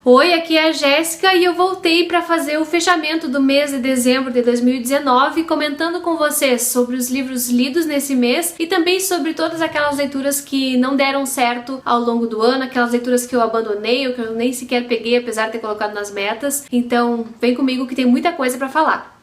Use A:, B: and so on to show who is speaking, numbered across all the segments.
A: Oi, aqui é a Jéssica e eu voltei para fazer o fechamento do mês de dezembro de 2019, comentando com vocês sobre os livros lidos nesse mês e também sobre todas aquelas leituras que não deram certo ao longo do ano, aquelas leituras que eu abandonei ou que eu nem sequer peguei apesar de ter colocado nas metas. Então vem comigo que tem muita coisa para falar.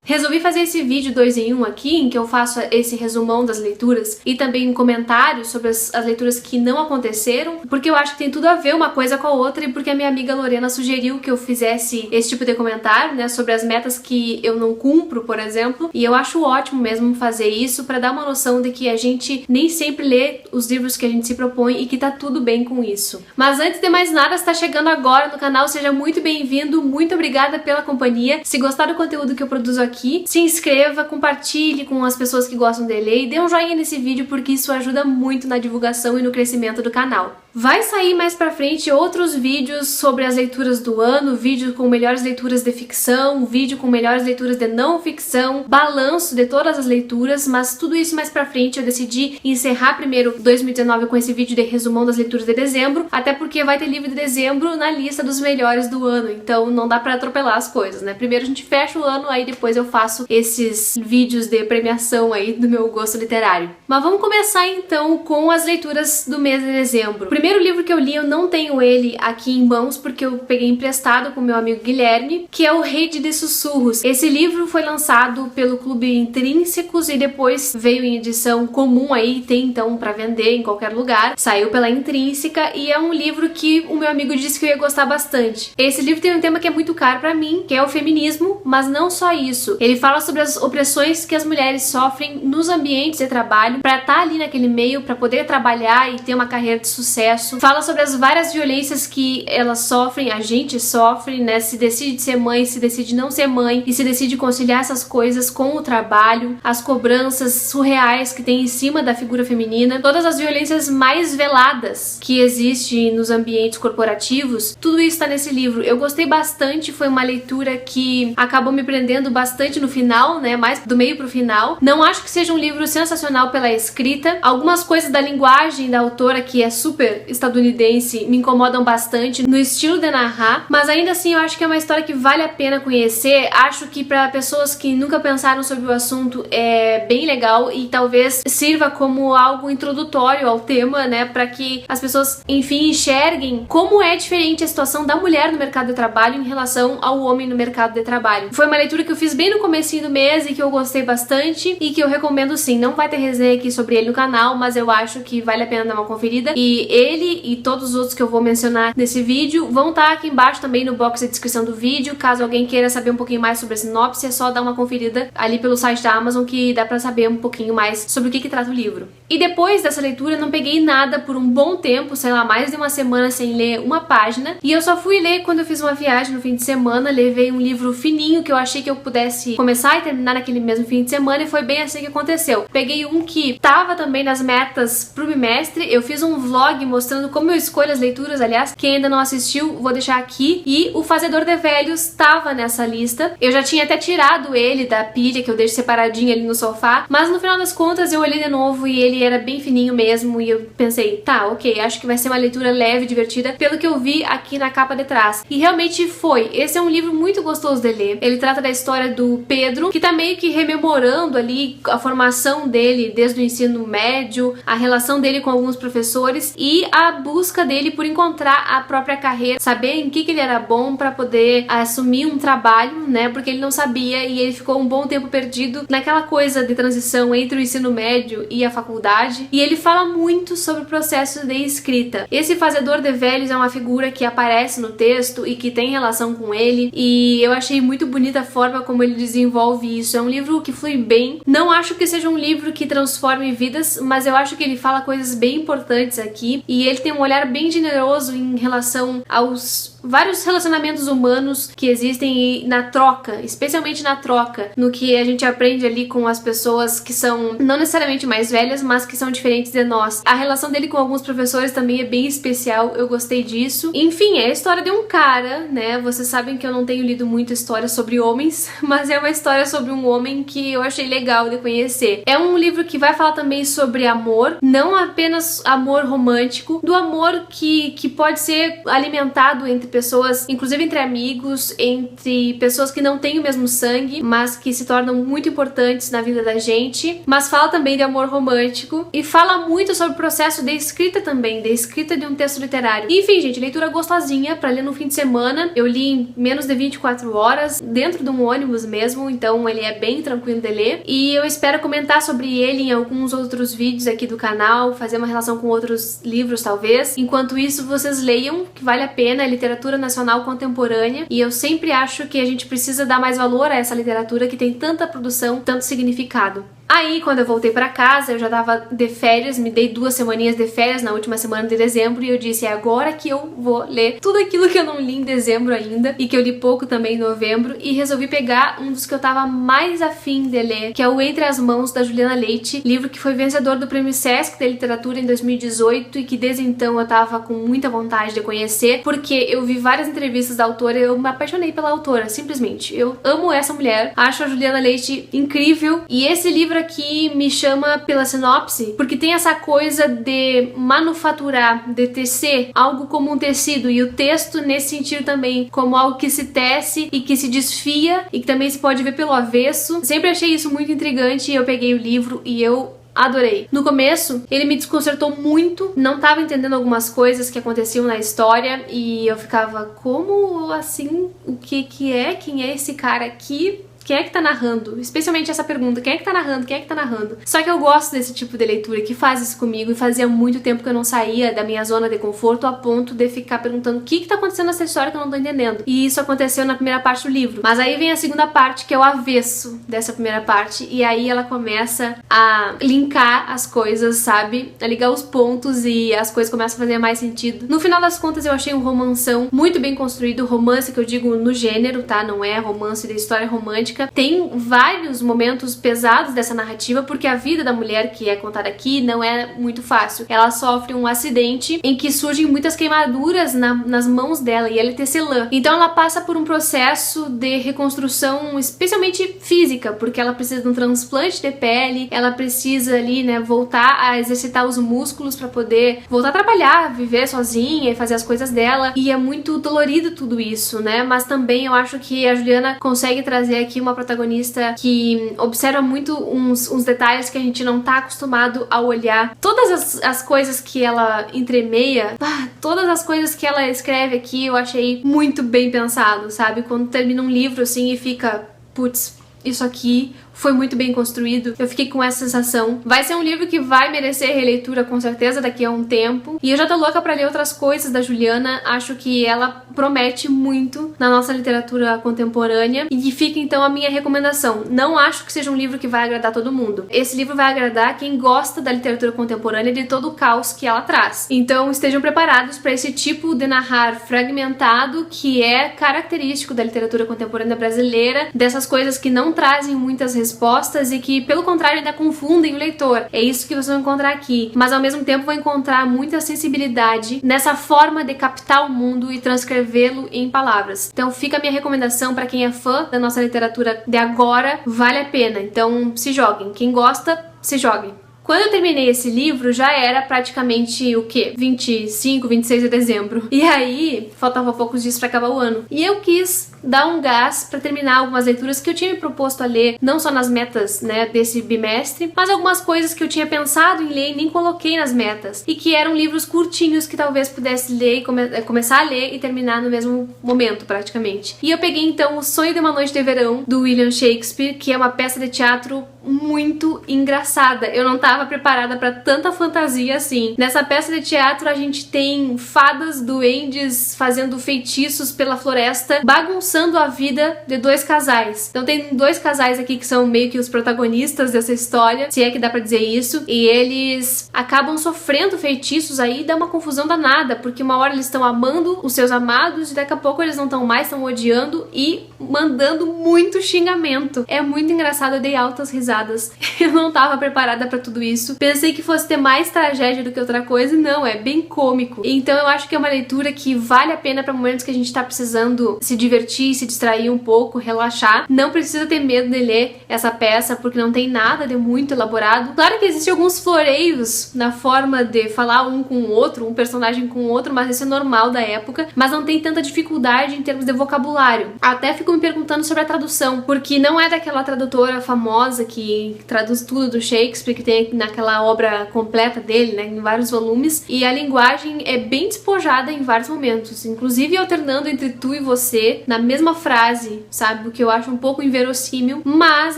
A: Resolvi fazer esse vídeo 2 em 1 aqui, em que eu faço esse resumão das leituras e também comentários sobre as leituras que não aconteceram, porque eu acho que tem tudo a ver uma coisa com a outra e porque a minha amiga Lorena sugeriu que eu fizesse esse tipo de comentário, né, sobre as metas que eu não cumpro, por exemplo, e eu acho ótimo mesmo fazer isso para dar uma noção de que a gente nem sempre lê os livros que a gente se propõe e que tá tudo bem com isso. Mas antes de mais nada, se tá chegando agora no canal, seja muito bem-vindo, muito obrigada pela companhia. Se gostar do conteúdo que eu produzo aqui, se inscreva, compartilhe com as pessoas que gostam de ler e dê um joinha nesse vídeo porque isso ajuda muito na divulgação e no crescimento do canal. Vai sair mais pra frente outros vídeos sobre as leituras do ano, vídeo com melhores leituras de ficção, vídeo com melhores leituras de não ficção, balanço de todas as leituras, mas tudo isso mais pra frente. Eu decidi encerrar primeiro 2019 com esse vídeo de resumão das leituras de dezembro, até porque vai ter livro de dezembro na lista dos melhores do ano, então não dá pra atropelar as coisas, né? Primeiro a gente fecha o ano, aí depois eu faço esses vídeos de premiação aí do meu gosto literário. Mas vamos começar então com as leituras do mês de dezembro. O primeiro livro que eu li, eu não tenho ele aqui em mãos porque eu peguei emprestado com meu amigo Guilherme, que é o Rede de Sussurros. Esse livro foi lançado pelo Clube Intrínsecos e depois veio em edição comum aí, tem então pra vender em qualquer lugar. Saiu pela Intrínseca e é um livro que o meu amigo disse que eu ia gostar bastante. Esse livro tem um tema que é muito caro pra mim, que é o feminismo, mas não só isso. Ele fala sobre as opressões que as mulheres sofrem nos ambientes de trabalho pra estar ali naquele meio, pra poder trabalhar e ter uma carreira de sucesso. Fala sobre as várias violências que elas sofrem, a gente sofre, né? Se decide ser mãe, se decide não ser mãe e se decide conciliar essas coisas com o trabalho, as cobranças surreais que tem em cima da figura feminina, todas as violências mais veladas que existem nos ambientes corporativos, tudo isso tá nesse livro. Eu gostei bastante, foi uma leitura que acabou me prendendo bastante no final, né? Mais do meio pro final. Não acho que seja um livro sensacional pela escrita. Algumas coisas da linguagem da autora, que é super estadunidense, me incomodam bastante no estilo de narrar, mas ainda assim eu acho que é uma história que vale a pena conhecer. Acho que para pessoas que nunca pensaram sobre o assunto é bem legal e talvez sirva como algo introdutório ao tema, né, para que as pessoas, enfim, enxerguem como é diferente a situação da mulher no mercado de trabalho em relação ao homem no mercado de trabalho. Foi uma leitura que eu fiz bem no comecinho do mês e que eu gostei bastante e que eu recomendo sim. Não vai ter resenha aqui sobre ele no canal, mas eu acho que vale a pena dar uma conferida. E ele e todos os outros que eu vou mencionar nesse vídeo vão estar aqui embaixo também no box de descrição do vídeo. Caso alguém queira saber um pouquinho mais sobre a sinopse, é só dar uma conferida ali pelo site da Amazon que dá pra saber um pouquinho mais sobre o que trata o livro. E depois dessa leitura não peguei nada por um bom tempo, sei lá, mais de uma semana sem ler uma página, e eu só fui ler quando eu fiz uma viagem no fim de semana. Levei um livro fininho que eu achei que eu pudesse começar e terminar naquele mesmo fim de semana e foi bem assim que aconteceu. Peguei um que tava também nas metas pro bimestre, eu fiz um vlog mostrando como eu escolho as leituras, aliás, quem ainda não assistiu, vou deixar aqui, e O Fazedor de Velhos tava nessa lista. Eu já tinha até tirado ele da pilha, que eu deixo separadinho ali no sofá, mas no final das contas eu olhei de novo e ele era bem fininho mesmo e eu pensei, tá, ok, acho que vai ser uma leitura leve, divertida, pelo que eu vi aqui na capa de trás. E realmente foi. Esse é um livro muito gostoso de ler. Ele trata da história do Pedro, que tá meio que rememorando ali a formação dele desde o ensino médio, a relação dele com alguns professores e a busca dele por encontrar a própria carreira, saber em que ele era bom para poder assumir um trabalho, né? Porque ele não sabia e ele ficou um bom tempo perdido naquela coisa de transição entre o ensino médio e a faculdade. E ele fala muito sobre o processo de escrita. Esse Fazedor de Velhos é uma figura que aparece no texto e que tem relação com ele, e eu achei muito bonita a forma como ele desenvolve isso. É um livro que flui bem. Não acho que seja um livro que transforme vidas, mas eu acho que ele fala coisas bem importantes aqui e ele tem um olhar bem generoso em relação aos vários relacionamentos humanos que existem na troca, especialmente na troca, no que a gente aprende ali com as pessoas que são não necessariamente mais velhas, mas que são diferentes de nós. A relação dele com alguns professores também é bem especial, eu gostei disso. Enfim, é a história de um cara, né? Vocês sabem que eu não tenho lido muita história sobre homens, mas é uma história sobre um homem que eu achei legal de conhecer. É um livro que vai falar também sobre amor, não apenas amor romântico, do amor que pode ser alimentado entre pessoas, inclusive entre amigos, entre pessoas que não têm o mesmo sangue, mas que se tornam muito importantes na vida da gente. Mas fala também de amor romântico e fala muito sobre o processo de escrita também, de escrita de um texto literário. Enfim, gente, leitura gostosinha pra ler no fim de semana. Eu li em menos de 24 horas, dentro de um ônibus mesmo, então ele é bem tranquilo de ler. E eu espero comentar sobre ele em alguns outros vídeos aqui do canal, fazer uma relação com outros livros talvez. Enquanto isso, vocês leiam, que vale a pena, é literatura nacional contemporânea, e eu sempre acho que a gente precisa dar mais valor a essa literatura que tem tanta produção, tanto significado. Aí, quando eu voltei pra casa, eu já tava de férias, me dei 2 semaninhas de férias na última semana de dezembro, e eu disse, é agora que eu vou ler tudo aquilo que eu não li em dezembro ainda, e que eu li pouco também em novembro, e resolvi pegar um dos que eu tava mais afim de ler, que é o Entre as Mãos, da Juliana Leite, livro que foi vencedor do Prêmio Sesc de Literatura em 2018, e que desde então eu tava com muita vontade de conhecer, porque eu vi várias entrevistas da autora e eu me apaixonei pela autora, simplesmente. Eu amo essa mulher, acho a Juliana Leite incrível, e esse livro aqui me chama pela sinopse, porque tem essa coisa de manufaturar, de tecer algo como um tecido, e o texto nesse sentido também, como algo que se tece e que se desfia e que também se pode ver pelo avesso. Sempre achei isso muito intrigante e eu peguei o livro e eu adorei. No começo, ele me desconcertou muito, não tava entendendo algumas coisas que aconteciam na história e eu ficava, como assim? O que é? Quem é esse cara aqui? Quem é que tá narrando? Especialmente essa pergunta, quem é que tá narrando? Quem é que tá narrando? Só que eu gosto desse tipo de leitura que faz isso comigo, e fazia muito tempo que eu não saía da minha zona de conforto a ponto de ficar perguntando o que tá acontecendo nessa história que eu não tô entendendo. E isso aconteceu na primeira parte do livro. Mas aí vem a segunda parte, que é o avesso dessa primeira parte, e aí ela começa a linkar as coisas, sabe? A ligar os pontos e as coisas começam a fazer mais sentido. No final das contas, eu achei um romanção muito bem construído, romance que eu digo no gênero, tá? Não é romance de história romântica. Tem vários momentos pesados dessa narrativa, porque a vida da mulher que é contada aqui não é muito fácil. Ela sofre um acidente em que surgem muitas queimaduras nas mãos dela, e ela é tecelã. Então ela passa por um processo de reconstrução, especialmente física, porque ela precisa de um transplante de pele, ela precisa ali, né, voltar a exercitar os músculos para poder voltar a trabalhar, viver sozinha e fazer as coisas dela. E é muito dolorido tudo isso, né? Mas também eu acho que a Juliana consegue trazer aqui uma protagonista que observa muito uns detalhes que a gente não tá acostumado a olhar. Todas as coisas que ela entremeia, todas as coisas que ela escreve aqui, eu achei muito bem pensado, sabe? Quando termina um livro assim e fica, putz, isso aqui foi muito bem construído, eu fiquei com essa sensação. Vai ser um livro que vai merecer releitura com certeza daqui a um tempo, e eu já tô louca pra ler outras coisas da Juliana. Acho que ela promete muito na nossa literatura contemporânea, e fica então a minha recomendação. Não acho que seja um livro que vai agradar todo mundo. Esse livro vai agradar quem gosta da literatura contemporânea e de todo o caos que ela traz. Então estejam preparados para esse tipo de narrar fragmentado que é característico da literatura contemporânea brasileira, dessas coisas que não trazem muitas respostas e que, pelo contrário, ainda confundem o leitor. É isso que vocês vão encontrar aqui. Mas, ao mesmo tempo, vão encontrar muita sensibilidade nessa forma de captar o mundo e transcrevê-lo em palavras. Então, fica a minha recomendação para quem é fã da nossa literatura de agora. Vale a pena. Então, se joguem. Quem gosta, se joguem. Quando eu terminei esse livro, já era praticamente o quê? 25, 26 de dezembro. E aí, faltava poucos dias pra acabar o ano. E eu quis dar um gás pra terminar algumas leituras que eu tinha me proposto a ler, não só nas metas, né, desse bimestre, mas algumas coisas que eu tinha pensado em ler e nem coloquei nas metas. E que eram livros curtinhos que talvez pudesse ler e começar a ler e terminar no mesmo momento, praticamente. E eu peguei então O Sonho de uma Noite de Verão, do William Shakespeare, que é uma peça de teatro muito engraçada. Eu não tava preparada pra tanta fantasia assim. Nessa peça de teatro a gente tem fadas, duendes fazendo feitiços pela floresta, bagunçando esboçando a vida de dois casais. Então tem dois casais aqui que são meio que os protagonistas dessa história, se é que dá pra dizer isso, e eles acabam sofrendo feitiços aí, dá uma confusão danada, porque uma hora eles estão amando os seus amados e daqui a pouco eles não estão mais, estão odiando e mandando muito xingamento. É muito engraçado, eu dei altas risadas. Eu não tava preparada pra tudo isso. Pensei que fosse ter mais tragédia do que outra coisa, e não, é bem cômico. Então eu acho que é uma leitura que vale a pena pra momentos que a gente tá precisando se divertir, se distrair um pouco, relaxar. Não precisa ter medo de ler essa peça, porque não tem nada de muito elaborado. Claro que existem alguns floreios na forma de falar um com o outro, um personagem com o outro, mas isso é normal da época, mas não tem tanta dificuldade em termos de vocabulário. Até fico me perguntando sobre a tradução, porque não é daquela tradutora famosa que traduz tudo do Shakespeare, que tem naquela obra completa dele, né, em vários volumes, e a linguagem é bem despojada em vários momentos, inclusive alternando entre tu e você na mesma frase, sabe, o que eu acho um pouco inverossímil, mas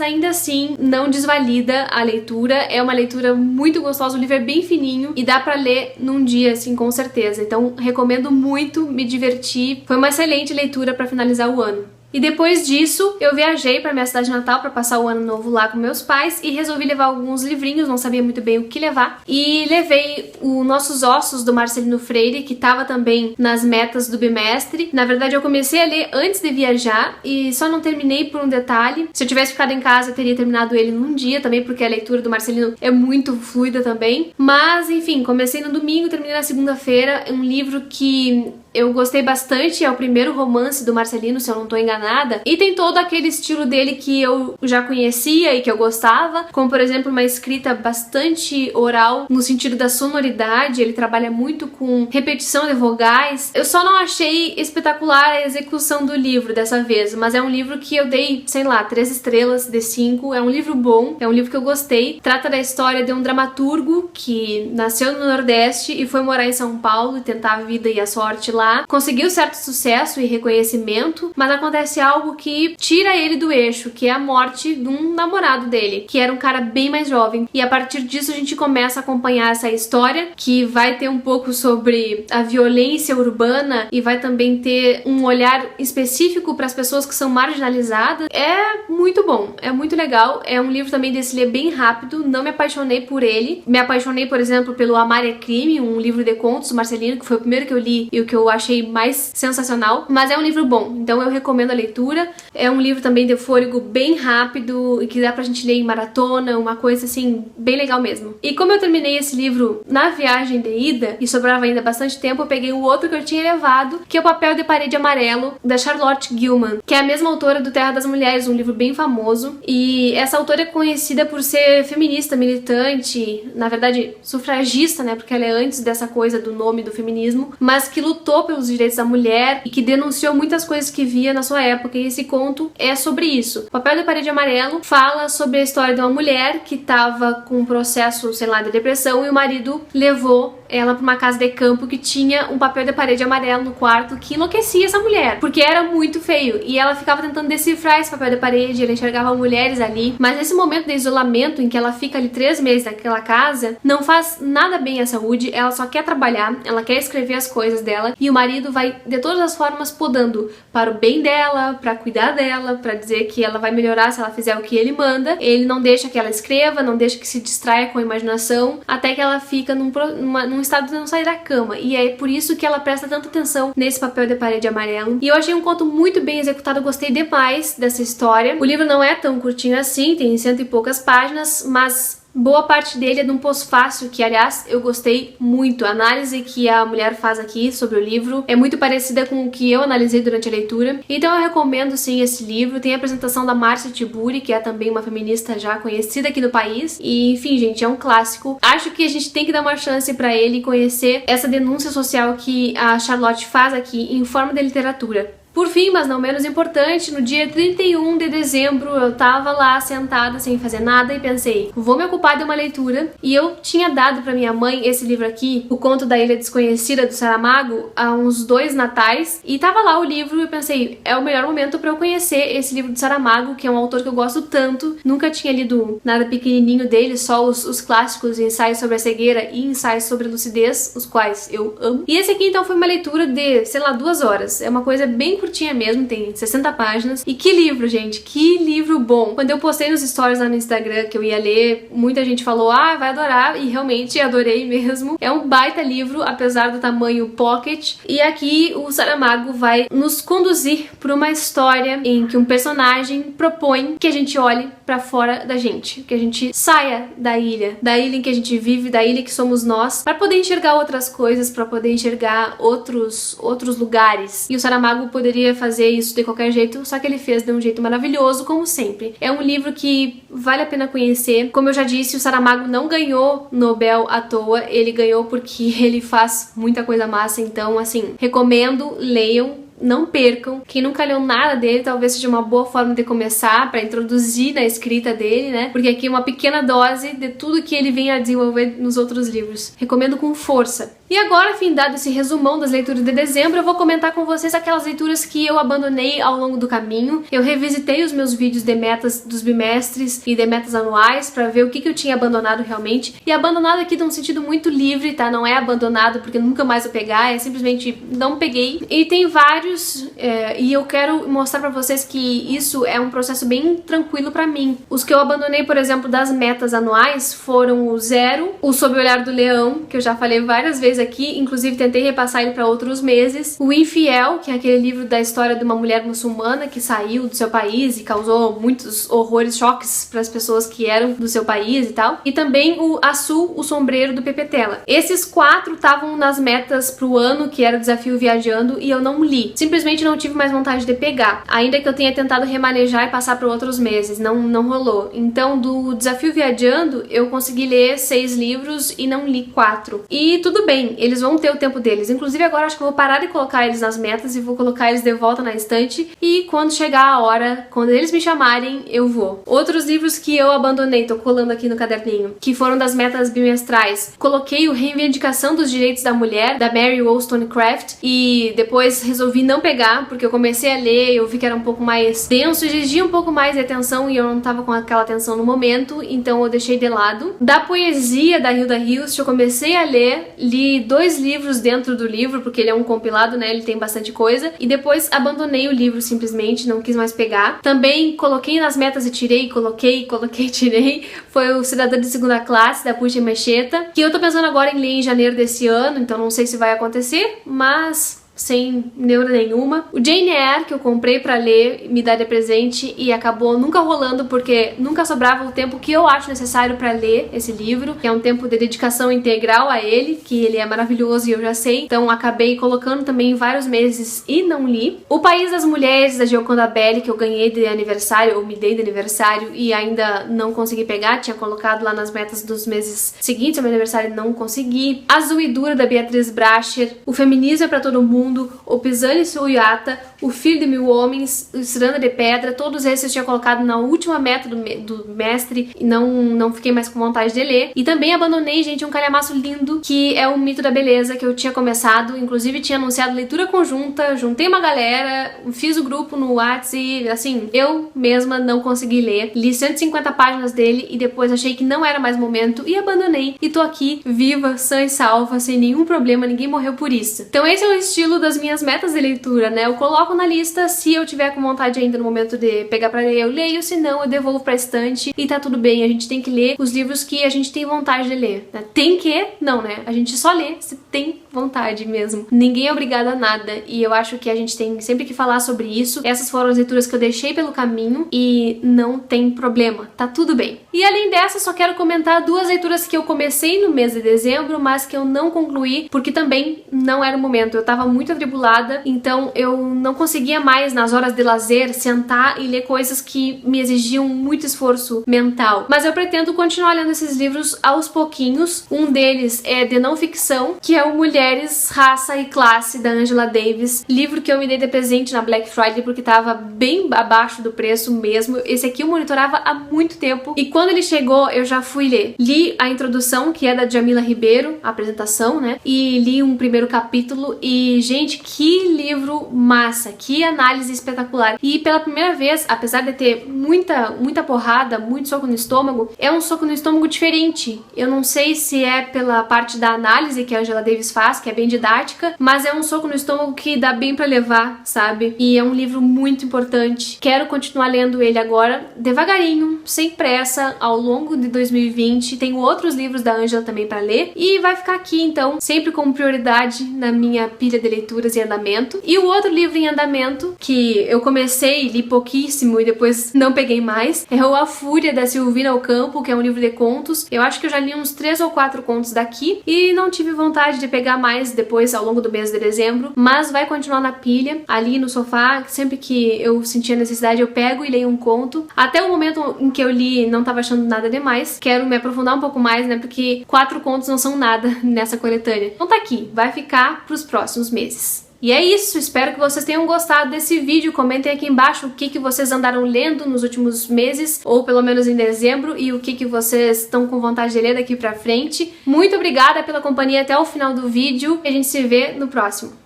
A: ainda assim não desvalida a leitura. É uma leitura muito gostosa, o livro é bem fininho e dá pra ler num dia, assim, com certeza. Então recomendo muito, me diverti, foi uma excelente leitura pra finalizar o ano. E depois disso, eu viajei para minha cidade natal para passar o ano novo lá com meus pais e resolvi levar alguns livrinhos, não sabia muito bem o que levar. E levei o Nossos Ossos, do Marcelino Freire, que estava também nas metas do bimestre. Na verdade, eu comecei a ler antes de viajar e só não terminei por um detalhe. Se eu tivesse ficado em casa, eu teria terminado ele num dia também, porque a leitura do Marcelino é muito fluida também. Mas, enfim, comecei no domingo, terminei na segunda-feira. É um livro que eu gostei bastante, é o primeiro romance do Marcelino, se eu não tô enganada, e tem todo aquele estilo dele que eu já conhecia e que eu gostava, como por exemplo uma escrita bastante oral, no sentido da sonoridade, ele trabalha muito com repetição de vogais. Eu só não achei espetacular a execução do livro dessa vez, mas é um livro que eu dei, sei lá, 3 estrelas de 5, é um livro bom, é um livro que eu gostei, trata da história de um dramaturgo que nasceu no Nordeste e foi morar em São Paulo e tentar a vida e a sorte lá. Conseguiu certo sucesso e reconhecimento, mas acontece algo que tira ele do eixo, que é a morte de um namorado dele, que era um cara bem mais jovem. E a partir disso a gente começa a acompanhar essa história, que vai ter um pouco sobre a violência urbana e vai também ter um olhar específico para as pessoas que são marginalizadas. É muito bom, é muito legal. É um livro também de se ler bem rápido, não me apaixonei por ele. Me apaixonei, por exemplo, pelo Amar é Crime, um livro de contos do Marcelino, que foi o primeiro que eu li e o que eu achei mais sensacional, mas é um livro bom, então eu recomendo a leitura. É um livro também de fôlego bem rápido e que dá pra gente ler em maratona, uma coisa assim, bem legal mesmo. E como eu terminei esse livro na viagem de ida e sobrava ainda bastante tempo, eu peguei o outro que eu tinha levado, que é O Papel de Parede Amarelo, da Charlotte Gilman, que é a mesma autora do Terra das Mulheres, um livro bem famoso, e essa autora é conhecida por ser feminista, militante, na verdade sufragista, né, porque ela é antes dessa coisa do nome do feminismo, mas que lutou pelos direitos da mulher e que denunciou muitas coisas que via na sua época, e esse conto é sobre isso. O Papel da Parede Amarelo fala sobre a história de uma mulher que estava com um processo, sei lá, de depressão, e o marido levou ela para uma casa de campo que tinha um papel de parede amarelo no quarto que enlouquecia essa mulher, porque era muito feio, e ela ficava tentando decifrar esse papel de parede, ela enxergava mulheres ali, mas nesse momento de isolamento em que ela fica ali 3 meses naquela casa, não faz nada bem à saúde, ela só quer trabalhar, ela quer escrever as coisas dela, e o marido vai de todas as formas podando para o bem dela, para cuidar dela, para dizer que ela vai melhorar se ela fizer o que ele manda. Ele não deixa que ela escreva, não deixa que se distraia com a imaginação, até que ela fica num estado de não sair da cama, e é por isso que ela presta tanta atenção nesse papel de parede amarelo. E eu achei um conto muito bem executado, eu gostei demais dessa história. O livro não é tão curtinho assim, tem 100 e poucas páginas, mas boa parte dele é de um pós-fácil, que aliás eu gostei muito. A análise que a mulher faz aqui sobre o livro é muito parecida com o que eu analisei durante a leitura, então eu recomendo sim esse livro. Tem a apresentação da Márcia Tiburi, que é também uma feminista já conhecida aqui no país, e enfim gente, é um clássico. Acho que a gente tem que dar uma chance pra ele conhecer essa denúncia social que a Charlotte faz aqui em forma de literatura. Por fim, mas não menos importante, no dia 31 de dezembro eu tava lá sentada sem fazer nada e pensei, vou me ocupar de uma leitura, e eu tinha dado pra minha mãe esse livro aqui, O Conto da Ilha Desconhecida, do Saramago, há uns 2 natais, e tava lá o livro e eu pensei, é o melhor momento pra eu conhecer esse livro do Saramago, que é um autor que eu gosto tanto, nunca tinha lido nada pequenininho dele, só os clássicos, Ensaios sobre a Cegueira e Ensaios sobre a Lucidez, os quais eu amo. E esse aqui então foi uma leitura de, sei lá, 2 horas, é uma coisa bem curtinha mesmo, tem 60 páginas. E que livro, gente, que livro bom. Quando eu postei nos stories lá no Instagram que eu ia ler, muita gente falou, ah, vai adorar, e realmente adorei mesmo. É um baita livro, apesar do tamanho pocket. E aqui o Saramago vai nos conduzir por uma história em que um personagem propõe que a gente olhe pra fora da gente, que a gente saia da ilha em que a gente vive, da ilha que somos nós, para poder enxergar outras coisas, para poder enxergar outros lugares. E o Saramago poderia fazer isso de qualquer jeito, só que ele fez de um jeito maravilhoso, como sempre. É um livro que vale a pena conhecer. Como eu já disse, o Saramago não ganhou Nobel à toa, ele ganhou porque ele faz muita coisa massa, então assim, recomendo, leiam. Não percam. Quem nunca leu nada dele, talvez seja uma boa forma de começar para introduzir na escrita dele, né? Porque aqui é uma pequena dose de tudo que ele vem a desenvolver nos outros livros. Recomendo com força. E agora, findado esse resumão das leituras de dezembro, eu vou comentar com vocês aquelas leituras que eu abandonei ao longo do caminho. Eu revisitei os meus vídeos de metas dos bimestres e de metas anuais para ver o que eu tinha abandonado realmente. E abandonado aqui de um sentido muito livre, tá? Não é abandonado porque nunca mais vou pegar, é simplesmente não peguei. E tem vários, e eu quero mostrar pra vocês que isso é um processo bem tranquilo pra mim. Os que eu abandonei, por exemplo, das metas anuais foram o Zero, o Sob o Olhar do Leão, que eu já falei várias vezes aqui, inclusive tentei repassar ele pra outros meses. O Infiel, que é aquele livro da história de uma mulher muçulmana que saiu do seu país e causou muitos horrores, choques para as pessoas que eram do seu país e tal. E também o Açu, o Sombreiro do Pepe Tela. Esses 4 estavam nas metas pro ano, que era o Desafio Viajando, e eu não li. Simplesmente não tive mais vontade de pegar, ainda que eu tenha tentado remanejar e passar para outros meses, não rolou. Então, do Desafio Viajando, eu consegui ler 6 livros e não li 4. E tudo bem, eles vão ter o tempo deles. Inclusive agora acho que eu vou parar de colocar eles nas metas e vou colocar eles de volta na estante, e quando chegar a hora, quando eles me chamarem, eu vou. Outros livros que eu abandonei, tô colando aqui no caderninho, que foram das metas bimestrais. Coloquei o Reivindicação dos Direitos da Mulher, da Mary Wollstonecraft, e depois resolvi não pegar, porque eu comecei a ler, eu vi que era um pouco mais denso, exigia um pouco mais de atenção e eu não tava com aquela atenção no momento, então eu deixei de lado. Da poesia da Hilda Hilst, eu comecei a ler, li 2 livros dentro do livro, porque ele é um compilado, né, ele tem bastante coisa, e depois abandonei o livro simplesmente, não quis mais pegar. Também coloquei nas metas e tirei, coloquei, tirei, foi o Cidadã de Segunda Classe, da Pucha Mecheta, que eu tô pensando agora em ler em janeiro desse ano, então não sei se vai acontecer, mas sem neura nenhuma. O Jane Eyre, que eu comprei pra ler, me dar de presente e acabou nunca rolando porque nunca sobrava o tempo que eu acho necessário pra ler esse livro, que é um tempo de dedicação integral a ele, que ele é maravilhoso e eu já sei, então acabei colocando também em vários meses e não li. O País das Mulheres, da Gioconda Belli, que eu ganhei de aniversário, ou me dei de aniversário e ainda não consegui pegar, tinha colocado lá nas metas dos meses seguintes ao meu aniversário e não consegui. Azul e Dura, da Beatriz Bracher, O Feminismo é pra Todo Mundo, o Pisani Suyata, O Filho de Mil Homens, o Ciranda de Pedra, todos esses eu tinha colocado na última meta do mestre e não fiquei mais com vontade de ler. E também abandonei, gente, um calhamaço lindo, que é o Mito da Beleza, que eu tinha começado, inclusive tinha anunciado leitura conjunta, juntei uma galera, fiz o grupo no WhatsApp e, assim, eu mesma não consegui ler. Li 150 páginas dele e depois achei que não era mais momento e abandonei. E tô aqui, viva, sã e salva, sem nenhum problema, ninguém morreu por isso. Então esse é o estilo das minhas metas de leitura, né? Eu coloco na lista, se eu tiver com vontade ainda no momento de pegar pra ler, eu leio, se não, eu devolvo pra estante e tá tudo bem. A gente tem que ler os livros que a gente tem vontade de ler, né? Tem que? Não, né? A gente só lê se tem vontade mesmo. Ninguém é obrigado a nada e eu acho que a gente tem sempre que falar sobre isso. Essas foram as leituras que eu deixei pelo caminho e não tem problema, tá tudo bem. E além dessa, só quero comentar 2 leituras que eu comecei no mês de dezembro, mas que eu não concluí porque também não era o momento. Eu tava muito atribulada, então eu não conseguia mais nas horas de lazer sentar e ler coisas que me exigiam muito esforço mental. Mas eu pretendo continuar lendo esses livros aos pouquinhos. Um deles é de não ficção, que é o Mulheres, Raça e Classe, da Angela Davis, livro que eu me dei de presente na Black Friday porque tava bem abaixo do preço mesmo. Esse aqui eu monitorava há muito tempo e quando ele chegou eu já fui ler. Li a introdução, que é da Jamila Ribeiro, a apresentação, né? E li um primeiro capítulo e, gente, que livro massa, que análise espetacular. E pela primeira vez, apesar de ter muita porrada, muito soco no estômago, é um soco no estômago diferente. Eu não sei se é pela parte da análise que a Angela Davis faz, que é bem didática, mas é um soco no estômago que dá bem pra levar, sabe? E é um livro muito importante. Quero continuar lendo ele agora, devagarinho, sem pressa, ao longo de 2020. Tenho outros livros da Angela também pra ler e vai ficar aqui, então, sempre como prioridade na minha pilha de leituras em andamento. E o outro livro em andamento, que eu comecei, li pouquíssimo e depois não peguei mais, é o A Fúria, da Silvina Ocampo, que é um livro de contos. Eu acho que eu já li uns 3 ou 4 contos daqui e não tive vontade de pegar mais depois, ao longo do mês de dezembro, mas vai continuar na pilha, ali no sofá. Sempre que eu sentir a necessidade, eu pego e leio um conto. Até o momento em que eu li, não tava achando nada demais. Quero me aprofundar um pouco mais, né, porque 4 contos não são nada nessa coletânea. Então tá aqui, vai ficar pros próximos meses. E é isso, espero que vocês tenham gostado desse vídeo. Comentem aqui embaixo o que vocês andaram lendo nos últimos meses, ou pelo menos em dezembro, e o que vocês estão com vontade de ler daqui pra frente. Muito obrigada pela companhia até o final do vídeo e a gente se vê no próximo.